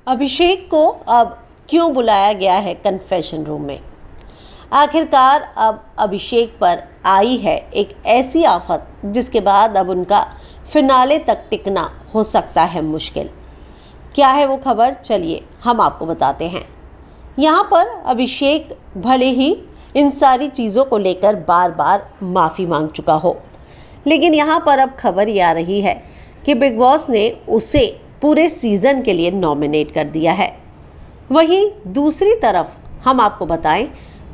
अभिषेक को अब क्यों बुलाया गया है कन्फेशन रूम में? आखिरकार अब अभिषेक पर आई है एक ऐसी आफत जिसके बाद अब उनका फिनाले तक टिकना हो सकता है मुश्किल। क्या है वो खबर, चलिए हम आपको बताते हैं। यहाँ पर अभिषेक भले ही इन सारी चीज़ों को लेकर बार बार माफ़ी मांग चुका हो, लेकिन यहाँ पर अब खबर ये आ रही है कि बिग बॉस ने उसे पूरे सीज़न के लिए नॉमिनेट कर दिया है। वहीं दूसरी तरफ हम आपको बताएं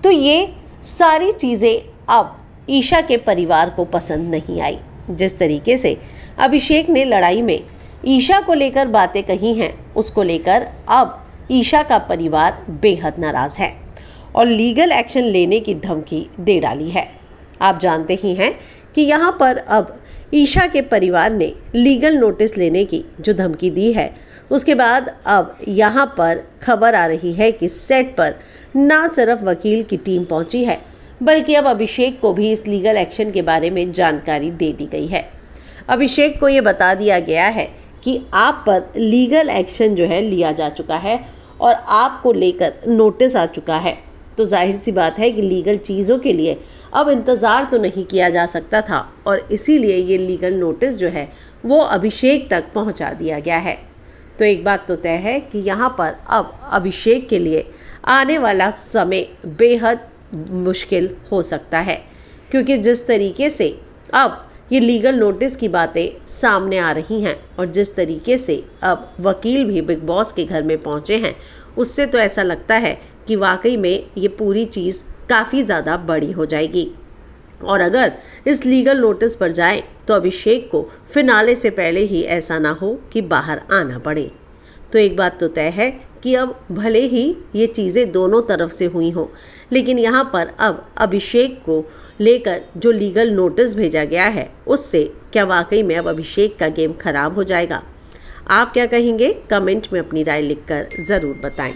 तो ये सारी चीज़ें अब ईशा के परिवार को पसंद नहीं आई। जिस तरीके से अभिषेक ने लड़ाई में ईशा को लेकर बातें कही हैं, उसको लेकर अब ईशा का परिवार बेहद नाराज़ है और लीगल एक्शन लेने की धमकी दे डाली है। आप जानते ही हैं कि यहाँ पर अब ईशा के परिवार ने लीगल नोटिस लेने की जो धमकी दी है, उसके बाद अब यहाँ पर खबर आ रही है कि सेट पर ना सिर्फ वकील की टीम पहुँची है, बल्कि अब अभिषेक को भी इस लीगल एक्शन के बारे में जानकारी दे दी गई है। अभिषेक को ये बता दिया गया है कि आप पर लीगल एक्शन जो है लिया जा चुका है और आपको लेकर नोटिस आ चुका है। तो जाहिर सी बात है कि लीगल चीज़ों के लिए अब इंतज़ार तो नहीं किया जा सकता था और इसीलिए ये लीगल नोटिस जो है वो अभिषेक तक पहुंचा दिया गया है। तो एक बात तो तय है कि यहाँ पर अब अभिषेक के लिए आने वाला समय बेहद मुश्किल हो सकता है, क्योंकि जिस तरीके से अब ये लीगल नोटिस की बातें सामने आ रही हैं और जिस तरीके से अब वकील भी बिग बॉस के घर में पहुँचे हैं, उससे तो ऐसा लगता है कि वाकई में ये पूरी चीज़ काफ़ी ज़्यादा बड़ी हो जाएगी। और अगर इस लीगल नोटिस पर जाए तो अभिषेक को फिनाले से पहले ही ऐसा ना हो कि बाहर आना पड़े। तो एक बात तो तय है कि अब भले ही ये चीज़ें दोनों तरफ से हुई हों, लेकिन यहाँ पर अब अभिषेक को लेकर जो लीगल नोटिस भेजा गया है, उससे क्या वाकई में अब अभिषेक का गेम खराब हो जाएगा? आप क्या कहेंगे? कमेंट में अपनी राय लिखकर ज़रूर बताएं।